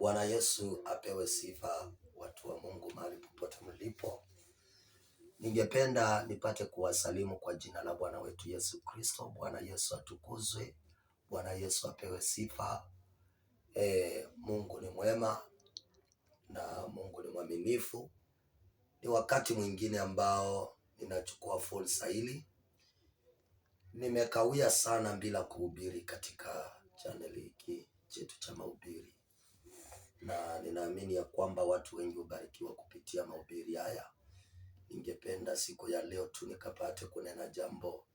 Bwana Yesu apewe sifa, watu wa Mungu mahali popote mlipo. Ningependa nipate kuwasalimu kwa jina la Bwana wetu Yesu Kristo. Bwana Yesu atukuzwe. Bwana Yesu apewe sifa. Mungu ni mwema na Mungu ni mwaminifu. Ni wakati mwingine ambao ninachukua fursa hili. Nimekawia sana bila kuhubiri katika channel hiki chetu cha mahubiri. Na ninaamini ya kwamba watu wengi hubarikiwa kupitia mahubiri haya. Ningependa siku ya leo tu nikapate kunena jambo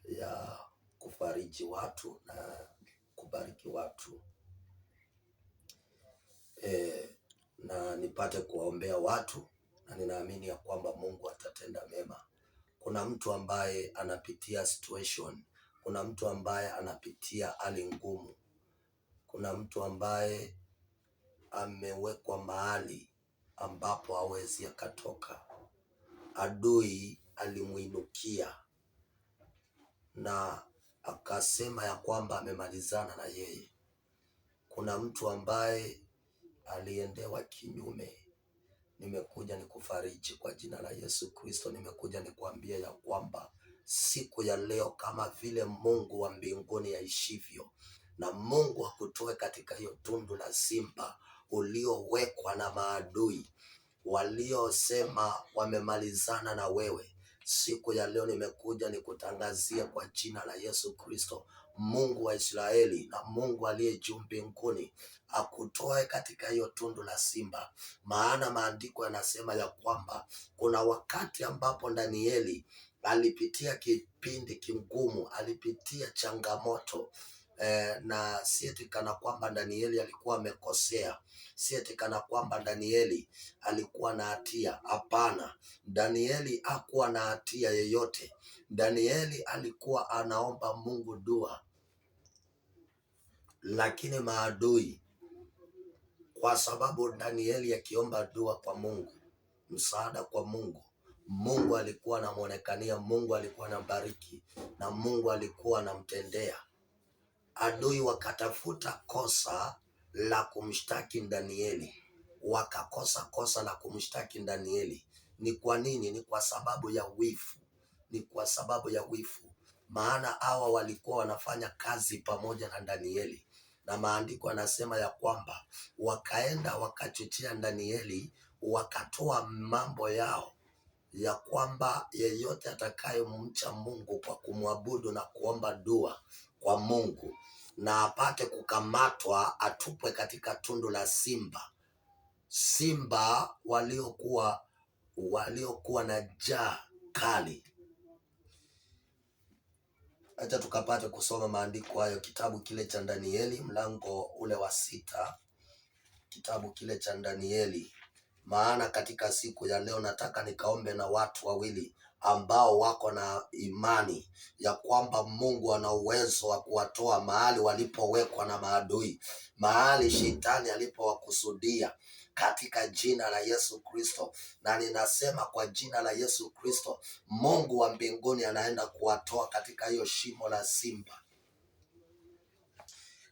ya kufariji watu na kubariki watu. Na nipate kuwaombea watu, na ninaamini ya kwamba Mungu atatenda mema. Kuna mtu ambaye anapitia situation, kuna mtu ambaye anapitia hali ngumu. Kuna mtu ambaye amewekwa mahali ambapo hawezi akatoka. Adui alimuinukia na akasema ya kwamba amemalizana na yeye. Kuna mtu ambaye aliendewa kinyume. Nimekuja nikufariji kwa jina la Yesu Kristo. Nimekuja nikuambia ya kwamba siku ya leo, kama vile Mungu wa mbinguni yaishivyo, na Mungu akutoe katika hiyo tundu la simba uliowekwa na maadui waliosema wamemalizana na wewe. Siku ya leo nimekuja nikutangazia kwa jina la Yesu Kristo, Mungu wa Israeli na Mungu aliye juu mbinguni akutoe katika hiyo tundu la simba. Maana maandiko yanasema ya kwamba kuna wakati ambapo Danieli alipitia kipindi kigumu, alipitia changamoto. Na si eti kana kwamba Danieli alikuwa amekosea, si eti kana kwamba Danieli alikuwa na hatia. Hapana, Danieli hakuwa na hatia yeyote. Danieli alikuwa anaomba Mungu dua, lakini maadui, kwa sababu Danieli akiomba dua kwa Mungu, msaada kwa Mungu, Mungu alikuwa anamuonekania, Mungu alikuwa anabariki na Mungu alikuwa anamtendea. Adui wakatafuta kosa la kumshtaki Danieli, wakakosa kosa la kumshtaki Danieli. Ni kwa nini? Ni kwa sababu ya wivu. Ni kwa sababu ya wivu. Maana hawa walikuwa wanafanya kazi pamoja na Danieli, na maandiko yanasema ya kwamba wakaenda wakachochea Danieli, wakatoa mambo yao ya kwamba yeyote atakayemcha Mungu kwa kumwabudu na kuomba dua kwa Mungu na apate kukamatwa, atupwe katika tundu la simba. Simba waliokuwa na njaa kali. Acha tukapate kusoma maandiko hayo, kitabu kile cha Danieli mlango ule wa 6. Kitabu kile cha Danieli. Maana katika siku ya leo nataka nikaombe na watu wawili ambao wako na imani ya kwamba Mungu ana uwezo wa kuwatoa mahali walipowekwa na maadui, mahali shetani alipowakusudia, katika jina la Yesu Kristo. Na ninasema kwa jina la Yesu Kristo, Mungu wa mbinguni anaenda kuwatoa katika hiyo shimo la simba.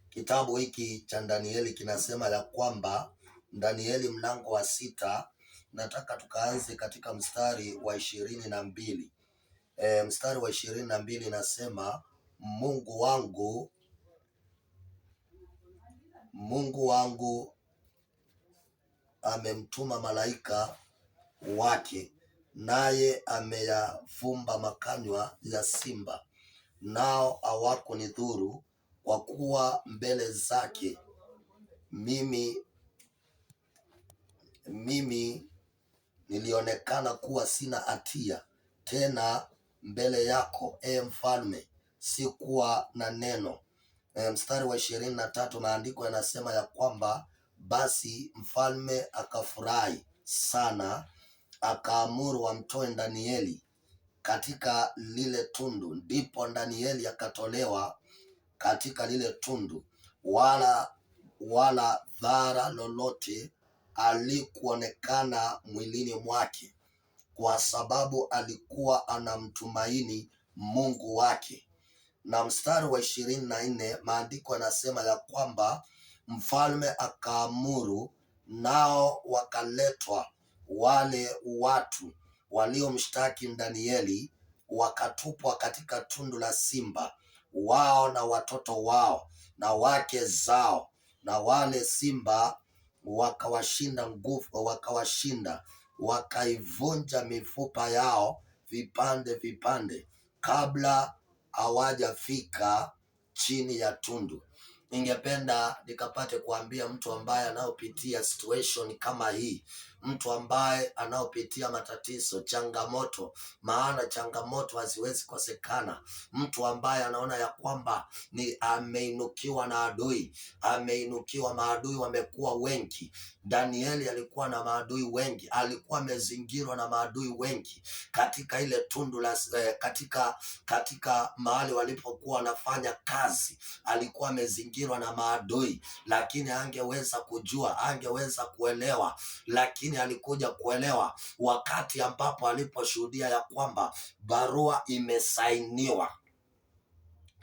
Kitabu hiki cha Danieli kinasema ya kwamba, Danieli mlango wa 6, nataka tukaanze katika mstari wa 22. Mstari wa 22 nasema, Mungu wangu amemtuma malaika wake, naye ameyafumba makanywa ya simba, nao hawakunidhuru, kwa kuwa mbele zake mimi nilionekana kuwa sina hatia, tena mbele yako mfalme sikuwa na neno. Mstari wa 23 maandiko yanasema ya kwamba, basi mfalme akafurahi sana, akaamuru wamtoe Danieli katika lile tundu. Ndipo Danieli akatolewa katika lile tundu, wala dhara lolote alikuonekana mwilini mwake, kwa sababu alikuwa anamtumaini Mungu wake. Na mstari wa 24 maandiko yanasema ya kwamba Mfalme akaamuru, nao wakaletwa wale watu waliomshtaki Danieli, wakatupwa katika tundu la simba, wao na watoto wao na wake zao, na wale simba wakawashinda wakaivunja mifupa yao vipande vipande, kabla hawajafika chini ya tundu. Ningependa nikapate kuambia mtu ambaye anaopitia situation kama hii, mtu ambaye anaopitia matatizo, changamoto, maana changamoto haziwezi kosekana. Mtu ambaye anaona ya kwamba ni ameinukiwa na adui, maadui wamekuwa wengi. Danieli alikuwa na maadui wengi, alikuwa amezingirwa na maadui wengi katika ile tundu la katika mahali walipokuwa wanafanya kazi, alikuwa amezingirwa na maadui, lakini angeweza kujua, angeweza kuelewa, lakini alikuja kuelewa wakati ambapo aliposhuhudia ya kwamba barua imesainiwa.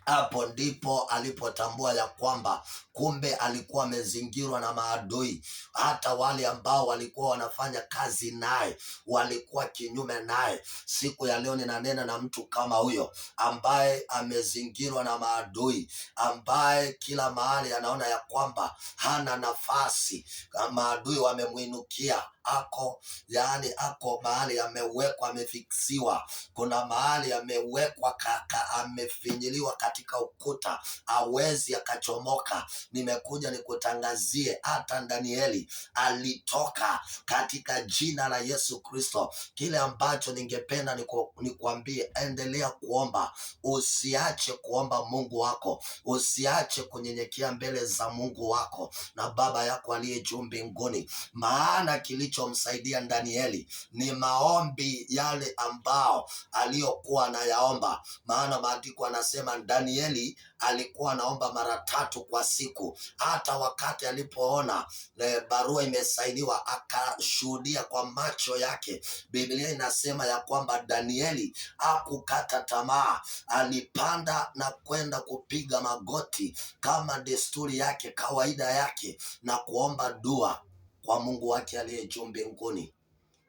Hapo ndipo alipotambua ya kwamba kumbe alikuwa amezingirwa na maadui. Hata wale ambao walikuwa wanafanya kazi naye walikuwa kinyume naye. Siku ya leo ninanena na mtu kama huyo ambaye amezingirwa na maadui, ambaye kila mahali anaona ya kwamba hana nafasi, maadui wamemuinukia, ako mahali amewekwa, amefiksiwa, kuna mahali amewekwa, amefinyiliwa katika ukuta, hawezi akachomoka. Nimekuja nikutangazie, hata Danieli alitoka katika jina la Yesu Kristo. Kile ambacho ningependa nikuambie, endelea kuomba, usiache kuomba Mungu wako, usiache kunyenyekea mbele za Mungu wako na Baba yako aliye juu mbinguni, maana kilichomsaidia Danieli ni maombi yale ambao aliyokuwa anayaomba. Maana maandiko anasema Danieli alikuwa anaomba mara 3 kwa siku. Hata wakati alipoona barua imesainiwa, akashuhudia kwa macho yake. Biblia inasema ya kwamba Danieli hakukata tamaa, alipanda na kwenda kupiga magoti kama desturi yake, kawaida yake, na kuomba dua kwa Mungu wake aliye juu mbinguni.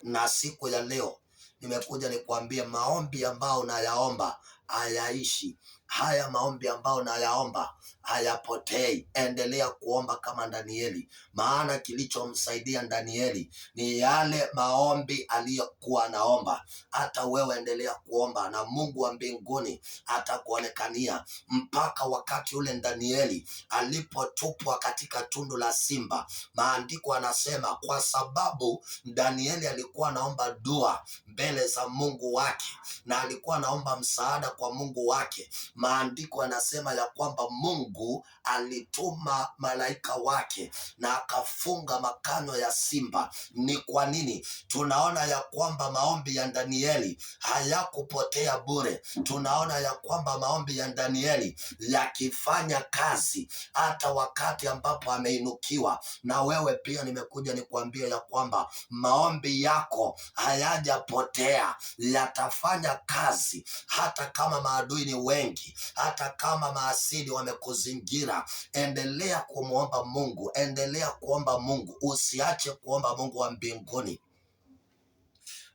Na siku ya leo nimekuja nikuambie, maombi ambao unayaomba hayaishi. Haya maombi ambao unayaomba hayapotei. Endelea kuomba kama Danieli, maana kilichomsaidia Danieli ni yale maombi aliyokuwa anaomba. Hata wewe endelea kuomba na Mungu wa mbinguni atakuonekania. Mpaka wakati ule Danieli alipotupwa katika tundu la simba, maandiko anasema kwa sababu Danieli alikuwa anaomba dua mbele za Mungu wake na alikuwa anaomba msaada kwa Mungu wake, maandiko anasema ya kwamba Mungu alituma malaika wake na akafunga makano ya simba. Ni kwa nini? Tunaona ya kwamba maombi ya Danieli hayakupotea bure. Tunaona ya kwamba maombi ya Danieli yakifanya kazi hata wakati ambapo ameinukiwa. Na wewe pia nimekuja nikuambia ya kwamba maombi yako hayajapotea, yatafanya kazi hata kama maadui ni wengi, hata kama maasidi wamekuzingira. Endelea kumuomba Mungu, endelea kuomba Mungu, usiache kuomba Mungu wa mbinguni.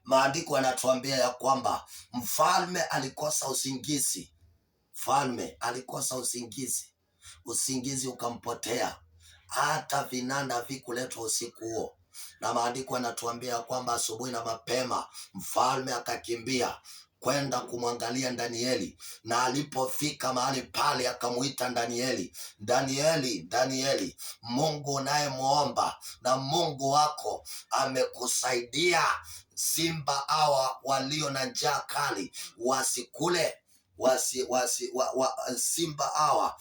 Maandiko yanatuambia ya kwamba mfalme alikosa usingizi. Mfalme alikosa usingizi ukampotea, hata vinanda havikuletwa usiku huo. Na maandiko yanatuambia kwamba asubuhi na mapema mfalme akakimbia kwenda kumwangalia Danieli, na alipofika mahali pale akamuita Danieli, Danieli, Danieli, Mungu unayemuomba na Mungu wako amekusaidia. Simba hawa walio na njaa kali wasikule, simba hawa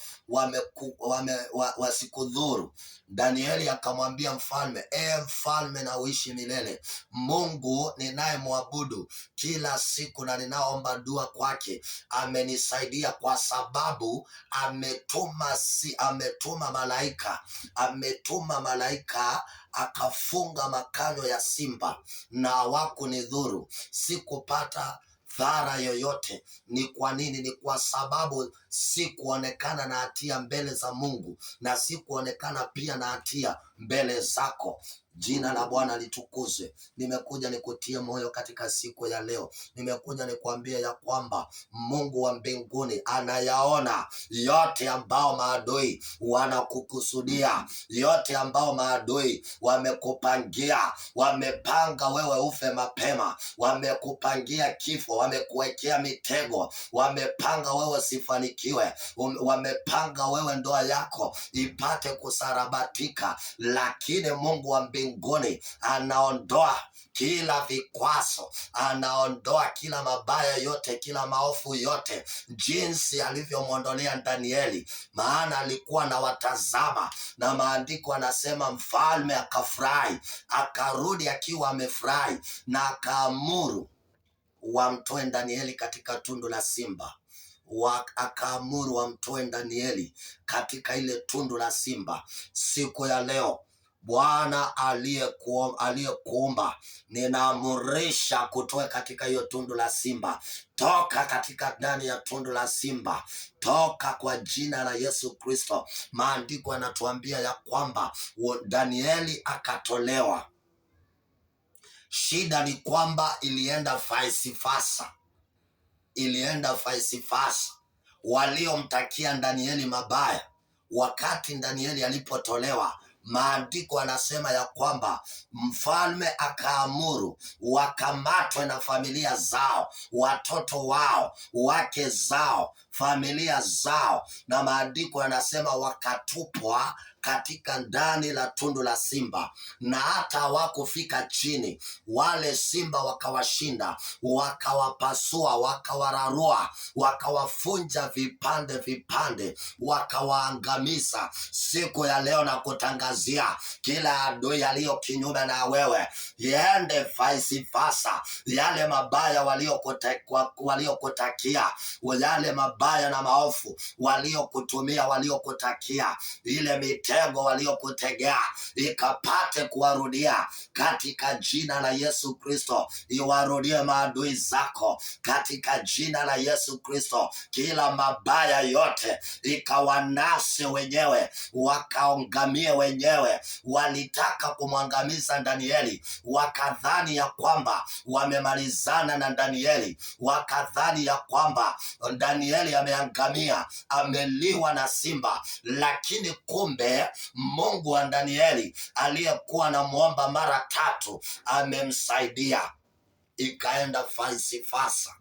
wasikudhuru. Danieli akamwambia mfalme, mfalme na uishi milele, Mungu ninayemwabudu kila siku na ninaomba dua kwake amenisaidia, kwa sababu ametuma malaika akafunga makano ya simba na hawakunidhuru. Sikupata madhara yoyote. Ni kwa nini? Ni kwa sababu si kuonekana na hatia mbele za Mungu, na si kuonekana pia na hatia mbele zako. Jina la Bwana litukuzwe. Nimekuja nikutie moyo katika siku ya leo. Nimekuja nikuambia ya kwamba Mungu wa mbinguni anayaona yote ambao maadui wanakukusudia, yote ambao maadui wamekupangia. Wamepanga wewe ufe mapema, wamekupangia kifo, wamekuwekea mitego, wamepanga wewe sifanikiwe, wamepanga wewe ndoa yako ipate kusarabatika. Lakini Mungu wa mbinguni anaondoa kila vikwazo, anaondoa kila mabaya yote, kila maovu yote, jinsi alivyomwondolea Danieli. Maana alikuwa na watazama, na maandiko anasema mfalme akafurahi, akarudi akiwa amefurahi, na akaamuru wamtoe Danieli katika tundu la simba. Akaamuru wamtoe Danieli katika ile tundu la simba. Siku ya leo Bwana aliyekuumba, ninaamurisha kutoa katika hiyo tundu la simba. Toka katika ndani ya tundu la simba, toka kwa jina la Yesu Kristo. Maandiko yanatuambia ya kwamba Danieli akatolewa. Shida ni kwamba ilienda vice versa. Waliomtakia Danieli mabaya, wakati Danieli alipotolewa, maandiko anasema ya kwamba mfalme akaamuru wakamatwe na familia zao, watoto wao, wake zao, familia zao, na maandiko yanasema wakatupwa katika ndani la tundu la simba, na hata hawakufika chini. Wale simba wakawashinda, wakawapasua, wakawararua, wakawafunja vipande vipande, wakawaangamiza. Siku ya leo na kutangazia kila adui aliyo kinyume na wewe, yende vice versa. Yale mabaya waliokutakia, yale mabaya na maovu waliokutumia, waliokutakia, ile mitego waliokutegea ikapate kuwarudia katika jina la Yesu Kristo. Iwarudie maadui zako katika jina la Yesu Kristo. Kila mabaya yote ikawanase wenyewe, wakaangamie wenyewe. Walitaka kumwangamiza Danieli, wakadhani ya kwamba wamemalizana na Danieli, wakadhani ya kwamba Danieli ameangamia, ameliwa na simba. Lakini kumbe Mungu wa Danieli aliyekuwa na muomba mara 3 amemsaidia. Ikaenda vice versa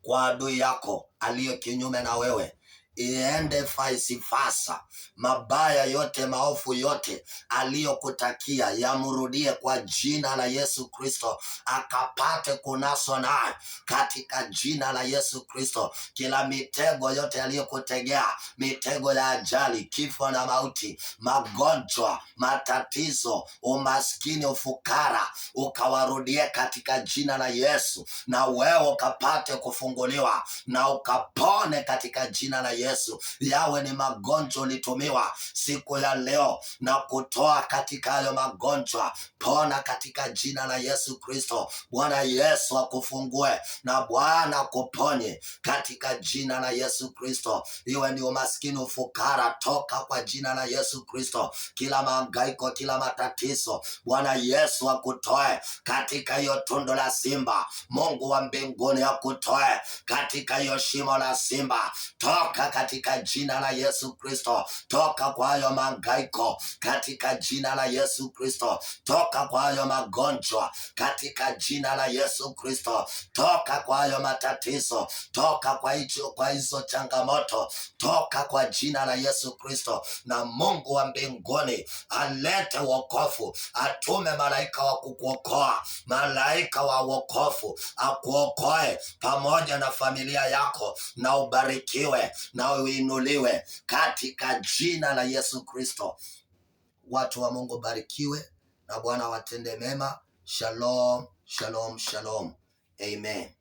kwa adui yako aliye kinyume na wewe, iende vice versa. Mabaya yote, maovu yote aliyokutakia yamrudie kwa jina la Yesu Kristo, akapate kunaswa naye katika jina la Yesu Kristo. Kila mitego yote aliyokutegea, mitego ya ajali, kifo na mauti, magonjwa, matatizo, umaskini, ufukara, ukawarudie katika jina la Yesu, na wewe ukapate kufunguliwa na ukapone katika jina la Yesu. Yawe ni magonjwa ulitumiwa siku ya leo na kutoa katika hayo magonjwa, pona katika jina la Yesu Kristo. Bwana Yesu akufungue na Bwana akuponye katika jina la Yesu Kristo. Iwe ni umaskini, ufukara, toka kwa jina la Yesu Kristo. Kila mahangaiko, kila matatizo, Bwana Yesu akutoe katika hiyo tundu la simba. Mungu wa mbinguni akutoe katika hiyo shimo la simba. Toka katika jina la Yesu Kristo. Toka kwa hayo mahangaiko katika jina la Yesu Kristo. Toka kwa hayo magonjwa katika jina la Yesu Kristo. Toka kwa hayo matatizo, toka kwa hizo changamoto, toka kwa jina la Yesu Kristo. Na Mungu wa mbinguni alete wokovu, atume malaika wa kukuokoa, malaika wa wokovu akuokoe pamoja na familia yako, na ubarikiwe na uinuliwe katika jina la Yesu Kristo. Watu wa Mungu barikiwe na Bwana watende mema. Shalom, shalom, shalom. Amen.